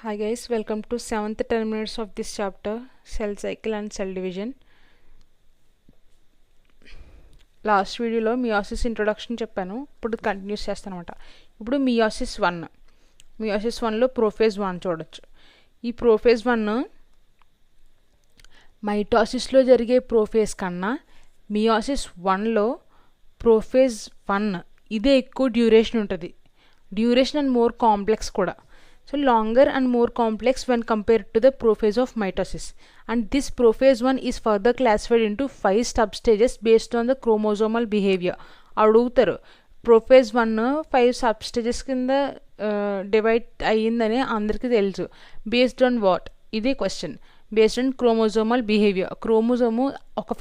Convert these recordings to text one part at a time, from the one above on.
Hi guys, welcome to 7th 10 minutes of this chapter, cell cycle and cell division. Last వీడియోలో meiosis introduction చెప్పాను. ఇప్పుడు continuous చేస్తాను అనమాట. ఇప్పుడు మియోసిస్ 1లో ప్రోఫేజ్ 1 చూడొచ్చు. ఈ ప్రోఫేజ్ 1 మైటోసిస్లో జరిగే ప్రోఫేజ్ కన్నా మియోసిస్ 1లో ప్రోఫేజ్ 1 ఇదే ఎక్కువ డ్యూరేషన్ ఉంటుంది. డ్యూరేషన్ అండ్ మోర్ కాంప్లెక్స్ కూడా. So longer and more complex when compared to the prophase of mitosis, and this prophase 1 is further classified into 5 substages based on the chromosomal behavior. అడుగుతారు prophase 1 5 substages కింద divide అయ్యిందని అందరికీ తెలుసు. Based on what? ఇదే question. Based on chromosomal behaviour. Chromosome ఒక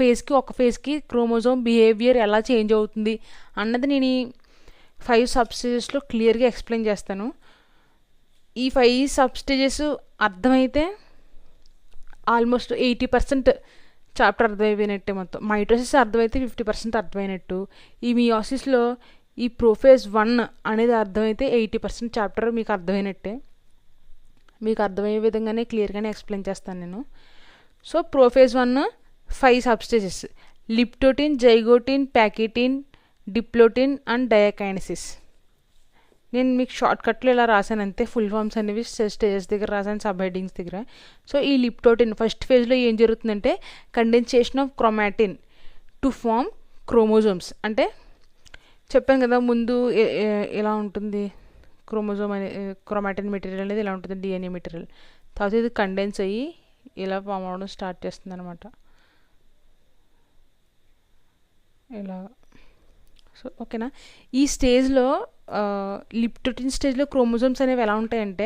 ఫేజ్కి chromosome behaviour ఎలా change అవుతుంది అన్నది నేను ఈ 5 సబ్స్టేజెస్లో క్లియర్గా ఎక్స్ప్లెయిన్ చేస్తాను. ఈ 5 సబ్స్టేజెస్ అర్థమైతే ఆల్మోస్ట్ 80% చాప్టర్ అర్థమైపోయినట్టే. మొత్తం మైటోసిస్ అర్థమైతే 50% అర్థమైనట్టు. ఈ మియోసిస్లో ఈ ప్రోఫేజ్ 1 అనేది అర్థమైతే 80% చాప్టర్ మీకు అర్థమైనట్టే. మీకు అర్థమయ్యే విధంగానే క్లియర్గానే ఎక్స్ప్లెయిన్ చేస్తాను నేను. So prophase 1 5 substages: leptotene, zygotene, pachytene, diplotene and diakinesis. నేను మీకు షార్ట్కట్లో ఇలా రాశాను అంతే. ఫుల్ ఫామ్స్ అనేవి స్టేజెస్ దగ్గర రాశాను, సబ్ హెడ్డింగ్స్ దగ్గర. సో ఈ లిప్టోటిన్ ఫస్ట్ ఫేజ్లో ఏం జరుగుతుందంటే condensation of chromatin to form chromosomes. అంటే చెప్పాను కదా ముందు ఎలా ఉంటుంది క్రోమోజోమ్ అనే క్రోమాటిన్ మెటీరియల్ అనేది ఇలా ఉంటుంది, డిఎన్ఏ మెటీరియల్. తర్వాత ఇది కండెన్స్ అయ్యి ఇలా ఫామ్ అవ్వడం స్టార్ట్ చేస్తుంది అనమాట. ఇలా. సో ఓకేనా. ఈ స్టేజ్లో లిప్టోటిన్ స్టేజ్లో క్రోమోజోమ్స్ అనేవి ఎలా ఉంటాయంటే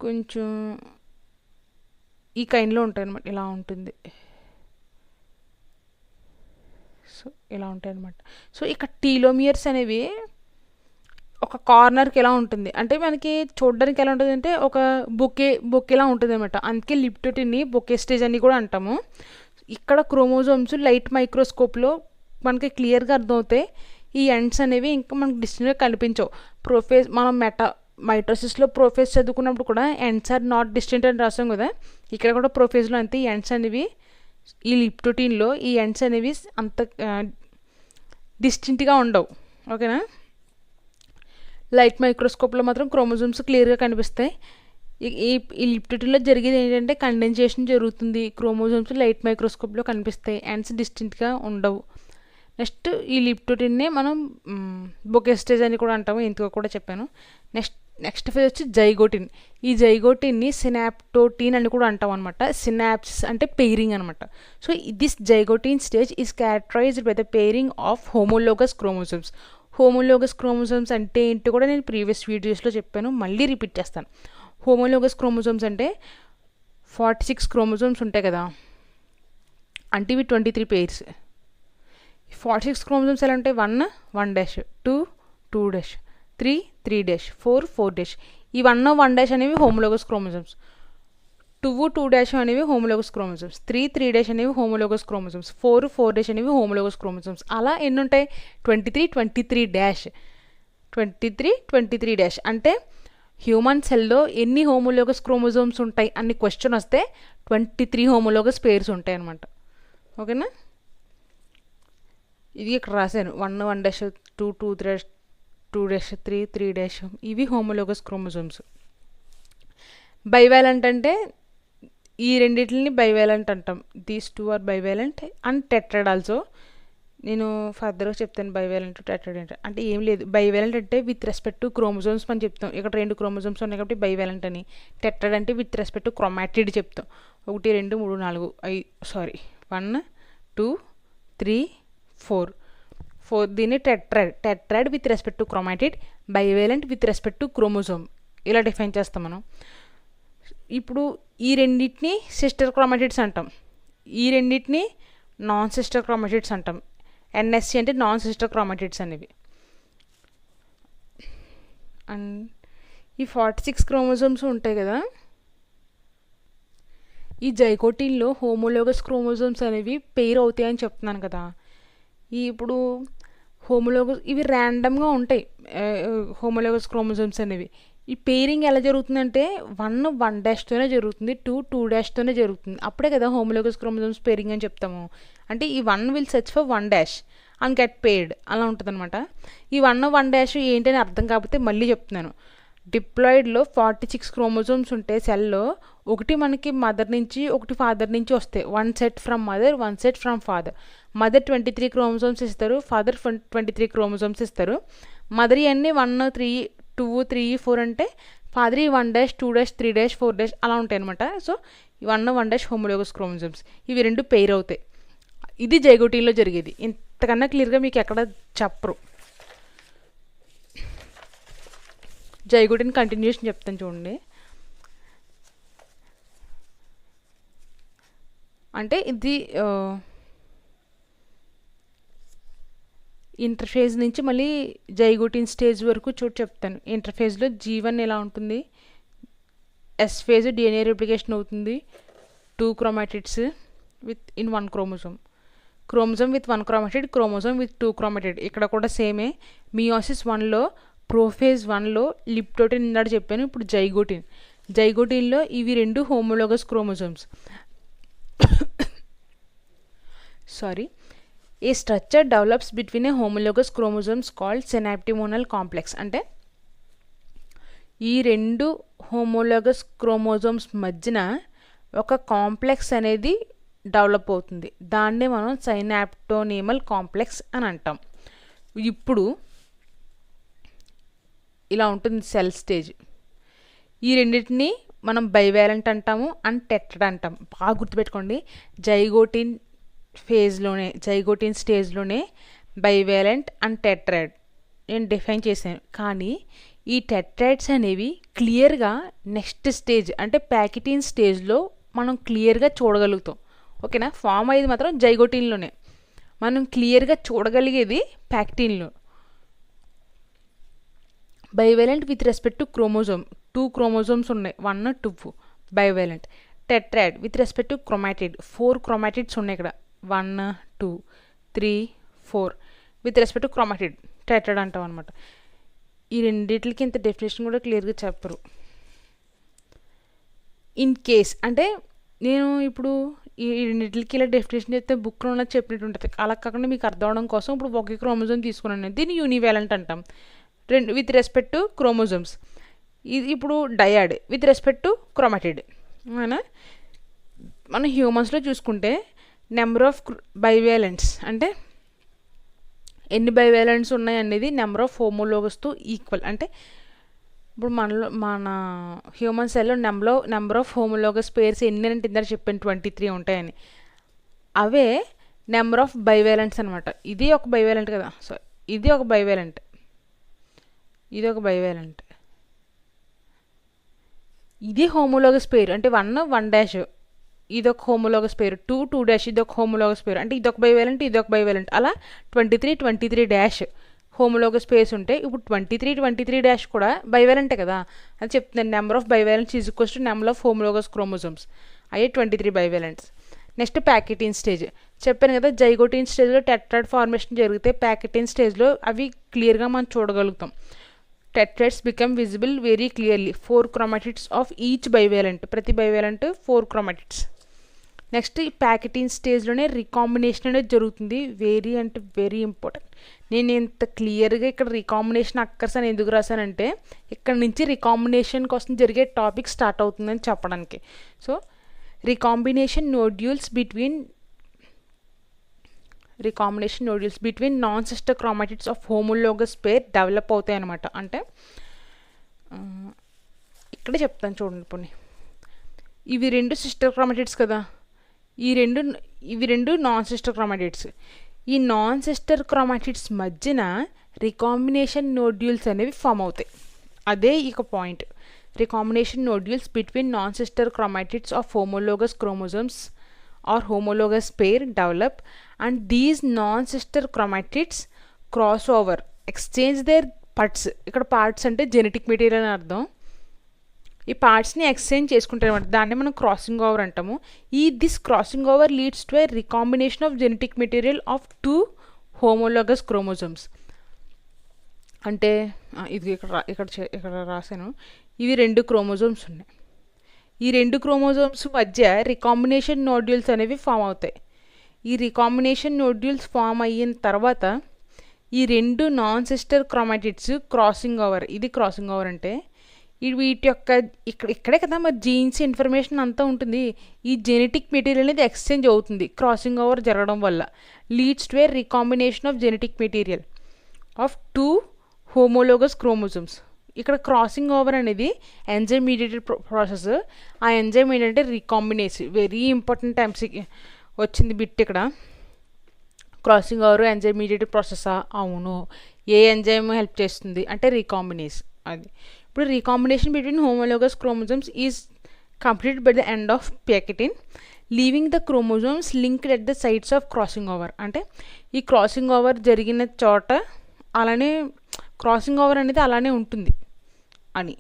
కొంచెం ఈ కైండ్లో ఉంటాయి అనమాట. ఇలా ఉంటుంది. సో ఇలా ఉంటాయి అనమాట. సో ఇక్కడ టీలోమియర్స్ అనేవి ఒక కార్నర్కి ఎలా ఉంటుంది అంటే మనకి చూడడానికి ఎలా ఉంటుంది అంటే ఒక బొకేలా ఉంటుంది అనమాట. అందుకే లిప్టోటిన్ని బొకే స్టేజ్ అని కూడా అంటాము. ఇక్కడ క్రోమోజోమ్స్ లైట్ మైక్రోస్కోప్లో మనకి క్లియర్గా అర్థమవుతాయి. ఈ ఎండ్స్ అనేవి ఇంకా మనకు డిస్టింక్ట్గా కనిపించవు. ప్రోఫేజ్ మనం మైటోసిస్లో ప్రోఫేజ్ చదువుకున్నప్పుడు కూడా ఎండ్స్ ఆర్ నాట్ డిస్టింక్ట్ అని రాసాం కదా. ఇక్కడ కూడా ప్రోఫేజ్లో అంతే. ఈ ఎండ్స్ అనేవి ఈ లిప్టోటిన్లో ఈ ఎండ్స్ అనేవి అంత డిస్టింక్ట్గా ఉండవు. ఓకేనా. లైట్ మైక్రోస్కోప్లో మాత్రం క్రోమోజోమ్స్ క్లియర్గా కనిపిస్తాయి. ఈ లిప్టోటిన్లో జరిగేది ఏంటంటే కండెన్సేషన్ జరుగుతుంది. క్రోమోజోమ్స్ లైట్ మైక్రోస్కోప్లో కనిపిస్తాయి, ఎండ్స్ డిస్టింక్ట్గా ఉండవు. నెక్స్ట్ ఈ లిప్టోటిన్నే మనం బొకే స్టేజ్ అని కూడా అంటాము, ఇందులో కూడా చెప్పాను. నెక్స్ట్ ఫేజ్ వచ్చి జైగోటిన్. ఈ జైగోటిన్ని సినాప్టోటిన్ అని కూడా అంటాం అనమాట. సినాప్సిస్ అంటే పెయిరింగ్ అనమాట. So this zygotene stage is characterised by the pairing of homologous chromosomes. Homologous chromosomes అంటే ఏంటో కూడా నేను ప్రీవియస్ వీడియోస్లో చెప్పాను, మళ్ళీ రిపీట్ చేస్తాను. హోమోలోగస్ క్రోమోజోమ్స్ అంటే 46 క్రోమోజోమ్స్ ఉంటాయి కదా, అంటే ఇవి 23 పెయిర్స్. 46 క్రోమోజోమ్స్ ఎలా ఉంటాయి? 1 1 2 2 3 3 4 4. ఈ 1 1 అనేవి హోమోలోగస్ క్రోమోజోమ్స్, 2 2 అనేవి హోమోలోగస్ క్రోమోజోమ్స్, 3 3 అనేవి హోమోలోగస్ క్రోమోజోమ్స్, 4 4 అనేవి హోమోలోగస్ క్రోమోజోమ్స్. అలా ఎన్ని ఉంటాయి? 23 23 23 అంటే హ్యూమన్ సెల్లో ఎన్ని హోమోలోగస్ క్రోమోజోమ్స్ ఉంటాయి అన్ని క్వశ్చన్ వస్తే 23 హోమోలోగస్ పేర్స్ ఉంటాయి అన్నమాట. ఓకేనా. ఇది ఇక్కడ రాశాను 1 1 2 2 2 3 3. ఇవి హోమోలోగస్ క్రోమోజోమ్స్. బైవాలెంట్ అంటే ఈ రెండింటిని బైవాలెంట్ అంటాం. These 2 are bivalent and tetrad also. నేను ఫర్దర్గా చెప్తాను బైవాలెంట్ టెట్రాడ్ అంటే ఏం లేదు. బైవాలెంట్ అంటే విత్ రెస్పెక్ట్ టు క్రోమోజోమ్స్ అని చెప్తాం. ఇక్కడ 2 క్రోమోజోమ్స్ ఉన్నాయి కాబట్టి బైవాలెంట్ అని. టెట్రాడ్ అంటే విత్ రెస్పెక్ట్ టు క్రోమాటిడ్ చెప్తాం. 1 2 3 4 5 1 2 3 4. దీన్ని tetrad with respect to chromatid, bivalent with respect to chromosome ఇలా డిఫైన్ చేస్తాం మనం. ఇప్పుడు ఈ రెండింటిని సిస్టర్ క్రోమాటిడ్స్ అంటాం, ఈ రెండింటిని నాన్ సిస్టర్ క్రోమాటిడ్స్ అంటాం. ఎన్ఎస్సి అంటే నాన్ సిస్టర్ క్రోమాటిడ్స్ అనేవి. అండ్ ఈ 46 క్రోమోజోమ్స్ ఉంటాయి కదా, ఈ జైగోటిన్లో హోమోలోగస్ క్రోమోజోమ్స్ అనేవి పెయిర్ అవుతాయని చెప్తున్నాను కదా. ఇప్పుడు హోమోలోగస్ ఇవి ర్యాండమ్గా ఉంటాయి. హోమోలోగస్ క్రోమోజోమ్స్ అనేవి ఈ పెయిరింగ్ ఎలా జరుగుతుందంటే 1 డాష్తోనే జరుగుతుంది, 2 డాష్తోనే జరుగుతుంది. అప్పుడే కదా హోమోలోగస్ క్రోమోజోమ్స్ పెయిరింగ్ అని చెప్తాము. అంటే ఈ 1 will search for 1 dash and get paired అలా ఉంటుందన్నమాట. ఈ 1 డాష్ ఏంటని అర్థం కాకపోతే మళ్ళీ చెప్తున్నాను. డిప్లాయిడ్లో 46 క్రోమోజోమ్స్ ఉంటే సెల్లో ఒకటి మనకి మదర్ నుంచి ఒకటి ఫాదర్ నుంచి వస్తాయి. 1 set from mother, 1 set from father. Mother 23 chromosomes ఇస్తారు, ఫాదర్ 23 క్రోమోజోమ్స్ ఇస్తారు. మదర్ అన్నీ 1, 3, 2, 3, 4 అంటే father 1 dash, 2 dash, 3 dash, 4 dash అలా ఉంటాయి అనమాట. సో 1 డాష్ హోమోలోగస్ క్రోమోజోమ్స్ ఇవి రెండు పెయిర్ అవుతాయి. ఇది జైగోటీన్లో జరిగేది. ఇంతకన్నా క్లియర్గా మీకు ఎక్కడ చెప్పరు. జైగోటిన్ కంటిన్యూషన్ చెప్తాను చూడండి. అంటే ఇది ఇంటర్ఫేజ్ నుంచి మళ్ళీ జైగోటిన్ స్టేజ్ వరకు చెప్తాను. ఇంటర్ఫేజ్లో G1 ఎలా ఉంటుంది, S ఫేజ్ DNA రెప్లికేషన్ అవుతుంది, 2 chromatids with in 1 chromosome, chromosome with 1 chromatid, chromosome with 2 chromatid. ఇక్కడ కూడా సేమే. మియోసిస్ 1లో, ప్రోఫేజ్ 1లో లిప్టోటిన్ ఇందాక చెప్పాను. ఇప్పుడు జైగోటిన్లో ఇవి రెండు హోమోలోగస్ క్రోమోజోమ్స్. సారీ. ఏ స్ట్రక్చర్ డెవలప్స్ బిట్వీన్ ఏ హోమోలోగస్ క్రోమోజోమ్స్ కాల్డ్ సినాప్టిమోనల్ కాంప్లెక్స్. అంటే ఈ రెండు హోమోలోగస్ క్రోమోజోమ్స్ మధ్యన ఒక కాంప్లెక్స్ అనేది డెవలప్ అవుతుంది. దాన్నే మనం సైనాప్టోనేమల్ కాంప్లెక్స్ అని అంటాం. ఇప్పుడు ఇలా ఉంటుంది సెల్ స్టేజ్. ఈ రెండింటిని మనం బైవాలెంట్ అంటాము అండ్ టెట్రాడ్ అంటాం. బాగా గుర్తుపెట్టుకోండి. జైగోటిన్ స్టేజ్లోనే బైవాలెంట్ అండ్ టెట్రాడ్ నేను డిఫైన్ చేశాను. కానీ ఈ టెట్రాడ్స్ అనేవి క్లియర్గా నెక్స్ట్ స్టేజ్ అంటే ప్యాకిటిన్ స్టేజ్లో మనం క్లియర్గా చూడగలుగుతాం. ఓకేనా. ఫామ్ అయ్యేది మాత్రం జైగోటిన్లోనే. మనం క్లియర్గా చూడగలిగేది ప్యాకిటిన్లో. Bivalent with respect to chromosome, 2 chromosomes ఉన్నాయి, 1, 2 bivalent. Tetrad with respect to chromatid, 4 chromatids ఉన్నాయి ఇక్కడ, 1, 2, 3, 4 with respect to chromatid tetrad అంటాం అనమాట. ఈ రెండింటికి ఇంత డెఫినేషన్ కూడా క్లియర్గా చెప్పరు. ఇన్ కేస్ అంటే నేను ఇప్పుడు ఈ రెండింటికి ఇలా డెఫినేషన్ చెప్తే బుక్లో ఉన్నది చెప్పినట్టు ఉంటుంది. అలా కాకుండా మీకు అర్థం అవడం కోసం ఇప్పుడు ఒకే క్రోమోజోమ్ తీసుకున్నాను. దీన్ని యూనివాలెంట్ అంటాం. With respect to chromosomes. ఇది ఇప్పుడు డయాడ్ విత్ రెస్పెక్ట్ టు క్రోమాటిడ్. అవునా. మనం హ్యూమన్స్లో చూసుకుంటే నెంబర్ ఆఫ్ బైవాలెంట్స్ అంటే ఎన్ని బైవాలెంట్స్ ఉన్నాయి అనేది నెంబర్ ఆఫ్ హోమోలోగస్తో ఈక్వల్. అంటే ఇప్పుడు మన హ్యూమన్ సెల్లో నెంబర్ ఆఫ్ హోమోలోగస్ పేర్స్ ఎన్ని అంటే ఇందాక చెప్పాను 23 ఉంటాయని. అవే నెంబర్ ఆఫ్ బైవాలెంట్స్ అనమాట. ఇది ఒక బైవాలెంట్ కదా. సో ఇది ఒక బైవాలెంట్, ఇది ఒక బైవాలెంట్, ఇది హోమోలోగస్ పేరు అంటే 1 డాష్ ఇదొక హోమోలోగస్ పేరు, 2 డాష్ ఇదొక హోమోలోగస్ పేరు అంటే ఇదొక బైవాలెంట్ ఇదొక బైవాలెంట్. అలా 23 డాష్ హోమోలోగస్ పేర్స్ ఉంటాయి. ఇప్పుడు 23 డాష్ కూడా బైవాలెంటే కదా అని చెప్తున్నాను. Number of bivalents is equals to number of homologous chromosomes. అయ్యే 23 బైవాలెంట్స్. నెక్స్ట్ ప్యాకిటిన్ స్టేజ్ చెప్పాను కదా. జైగోటిన్ స్టేజ్లో టెట్రాడ్ ఫార్మేషన్ జరిగితే ప్యాకిటిన్ స్టేజ్లో అవి క్లియర్గా మనం చూడగలుగుతాం. Tetrads become visible very clearly. 4 chromatids of each bivalent, ప్రతి బైవాలెంట్ 4 క్రోమాటిడ్స్. నెక్స్ట్ ఈ ప్యాకిటిన్ స్టేజ్లోనే రికాంబినేషన్ అనేది జరుగుతుంది. వెరీ అంటే వెరీ ఇంపార్టెంట్. నేను ఇంత క్లియర్గా ఇక్కడ రికాంబినేషన్ అక్కర్స్ అని ఎందుకు రాశానంటే ఇక్కడ నుంచి రికాంబినేషన్ కోసం జరిగే టాపిక్ స్టార్ట్ అవుతుందని చెప్పడానికి. So recombination nodules between non sister chromatids of homologous pair develop అవుతాయి అన్నమాట. అంటే ఇక్కడే చెప్తాను చూడండి. పోనీ ఇవి రెండు సిస్టర్ క్రోమాటిడ్స్ కదా, ఇవి రెండు నాన్ సిస్టర్ క్రోమాటిడ్స్. ఈ నాన్ సిస్టర్ క్రోమాటిడ్స్ మధ్యన రికాంబినేషన్ నోడ్యూల్స్ అనేవి ఫామ్ అవుతాయి. అదే ఇక point. Recombination nodules between non sister chromatids of homologous chromosomes or homologous pair develop and these non-sister chromatids cross over, exchange their parts. ఇక్కడ parts అంటే genetic material అని అర్థం. ఈ పార్ట్స్ని ఎక్స్చేంజ్ చేసుకుంటారు అనమాట. దాన్ని మనం క్రాసింగ్ ఓవర్ అంటాము. This crossing over leads to a recombination of genetic material of 2 homologous chromosomes. అంటే ఇది ఇక్కడ రాశాను. ఇవి 2 క్రోమోజోమ్స్ ఉన్నాయి. ఈ 2 క్రోమోజోమ్స్ మధ్య రికాంబినేషన్ నోడ్యూల్స్ అనేవి ఫామ్ అవుతాయి. ఈ రికాంబినేషన్ నోడ్యూల్స్ ఫామ్ అయిన తర్వాత ఈ 2 non sister chromatids crossing over. ఇది క్రాసింగ్ ఓవర్ అంటే వీటి యొక్క ఇక్కడే కదా మరి జీన్స్ ఇన్ఫర్మేషన్ అంతా ఉంటుంది. ఈ జెనెటిక్ మెటీరియల్ అనేది ఎక్స్చేంజ్ అవుతుంది క్రాసింగ్ ఓవర్ జరగడం వల్ల. Leads to a recombination of genetic material of 2 homologous chromosomes. ఇక్కడ క్రాసింగ్ ఓవర్ అనేది ఎంజైమ్ మీడియేటెడ్ ప్రాసెస్. ఆ ఎంజైమ్ ఏంటంటే రీకాంబినేస్. వెరీ ఇంపార్టెంట్ టైమ్స్ వచ్చింది బిట్ ఇక్కడ. క్రాసింగ్ ఓవర్ ఎంజైమ్ మీడియేటెడ్ ప్రాసెసా? అవును. ఏ ఎంజైమ్ హెల్ప్ చేస్తుంది అంటే రీకాంబినేస్. అది ఇప్పుడు recombination between homologous chromosomes is completed by the end of pachytene, leaving the chromosomes linked at the sites of crossing over. అంటే ఈ క్రాసింగ్ ఓవర్ జరిగిన చోట అలానే క్రాసింగ్ ఓవర్ అనేది అలానే ఉంటుంది అని.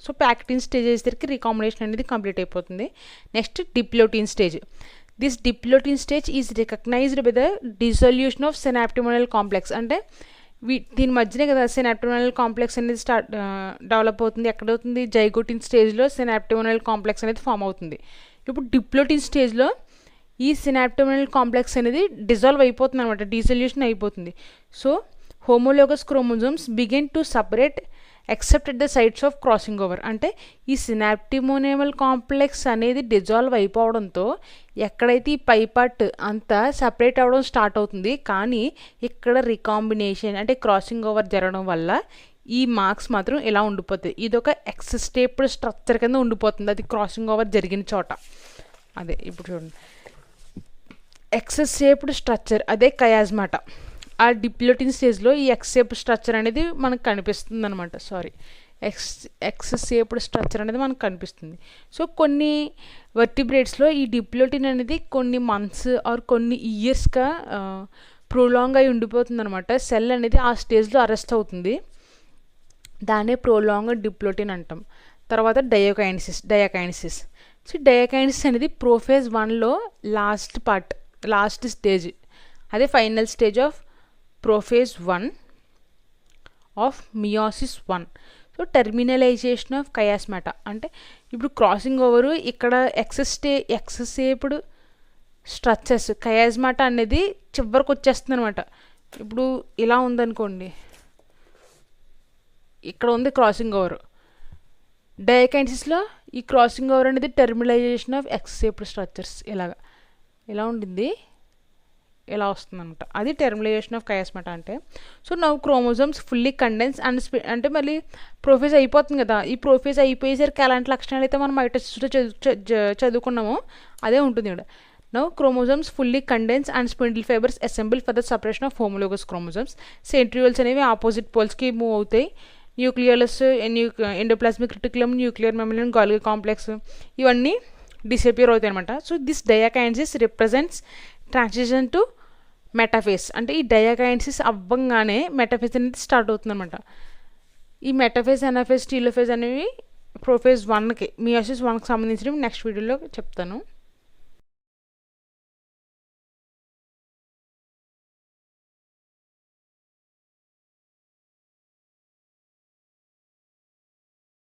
సో ప్యాకెటిన్ స్టేజ్ అయ్యేసరికి రీకాంబినేషన్ అనేది కంప్లీట్ అయిపోతుంది. Next diplotene stage. This diplotene stage is recognised by the dissolution of synaptonemal complex. అంటే దీని మధ్యనే కదా సినాప్టిమోనల్ కాంప్లెక్స్ అనేది డెవలప్ అవుతుంది. ఎక్కడవుతుంది? జైగోటిన్ స్టేజ్లో సినాప్టిమోనల్ కాంప్లెక్స్ అనేది ఫామ్ అవుతుంది. ఇప్పుడు డిప్లోటిన్ స్టేజ్లో ఈ సినాప్టిమోనల్ కాంప్లెక్స్ అనేది డిజాల్వ్ అయిపోతుంది అనమాట, డిసొల్యూషన్ అయిపోతుంది. So homologous chromosomes begin to separate except at the sites of crossing over. అంటే ఈ సినాప్టిమోనల్ కాంప్లెక్స్ అనేది డిజాల్వ్ అయిపోవడంతో ఎక్కడైతే ఈ పై పార్ట్ అంతా సపరేట్ అవ్వడం స్టార్ట్ అవుతుంది. కానీ ఇక్కడ రికాంబినేషన్ అంటే క్రాసింగ్ ఓవర్ జరగడం వల్ల ఈ మార్క్స్ మాత్రం ఇలా ఉండిపోతాయి. ఇది ఒక ఎక్స్ స్టేప్డ్ స్ట్రక్చర్ కింద ఉండిపోతుంది అది క్రాసింగ్ ఓవర్ జరిగిన చోట. అదే ఇప్పుడు చూడండి, ఎక్స్ షేప్డ్ స్ట్రక్చర్ అదే కయాజ్మాట. ఆ డిప్లోటిన్ స్టేజ్లో ఈ ఎక్స్ షేప్ స్ట్రక్చర్ అనేది మనకు కనిపిస్తుంది అనమాట. ఎక్స్ షేప్డ్ స్ట్రక్చర్ అనేది మనకు కనిపిస్తుంది. సో కొన్ని వర్టిబ్రేట్స్లో ఈ డిప్లోటిన్ అనేది కొన్ని మంత్స్ ఆర్ కొన్ని ఇయర్స్గా ప్రొలాంగ్ అయి ఉండిపోతుంది అనమాట. సెల్ అనేది ఆ స్టేజ్లో అరెస్ట్ అవుతుంది. దాన్నే ప్రొలాంగ్డ్ డిప్లోటిన్ అంటాం. తర్వాత డయాకైనసిస్. సో డయాకైనసిస్ అనేది ప్రోఫేజ్ 1లో లాస్ట్ స్టేజ్. అదే final stage of prophase 1 of meiosis 1. So terminalisation of chiasmata. అంటే ఇప్పుడు క్రాసింగ్ ఓవరు ఇక్కడ ఎక్స్ షేప్డ్ స్ట్రక్చర్స్ కయాస్మాటా అనేది చివరికి వచ్చేస్తుంది అనమాట. ఇప్పుడు ఇలా ఉందనుకోండి, ఇక్కడ ఉంది క్రాసింగ్ ఓవర్. డయాకైనసిస్లో ఈ క్రాసింగ్ ఓవర్ అనేది టెర్మినలైజేషన్ ఆఫ్ ఎక్స్ షేప్డ్ స్ట్రక్చర్స్ ఇలా ఉంటుంది, ఇలా వస్తుంది అనమాట. అది టెర్మినలైజేషన్ ఆఫ్ కయాస్మాటా అంటే. So now chromosomes fully condense and అంటే మళ్ళీ ప్రోఫేజ్ అయిపోతుంది కదా. ఈ ప్రోఫేజ్ అయిపోయేసరికి ఎలాంటి లక్షణాలు అయితే మనం మైటోసిస్లో చదువుకున్నామో అదే ఉంటుంది ఇక్కడ. Now chromosomes fully condense and spindle fibres assemble for the separation of homologous chromosomes. Centrioles అనేవి ఆపోజిట్ పోల్స్కి మూవ్ అవుతాయి. Nucleus, endoplasmic reticulum, nuclear membrane, Golgi complex ఇవన్నీ డిసపియర్ అవుతాయి అనమాట. So this diakinesis represents transition to metaphase. అంటే ఈ diakinesis అవ్వంగానే metaphase అనేది start అవుతుంది అనమాట. ఈ మెటాఫేస్, ఎనాఫేస్, టీలోఫేస్ అనేవి ప్రోఫేజ్ 1కి మియోసిస్ 1కి సంబంధించినవి నెక్స్ట్ వీడియోలో చెప్తాను.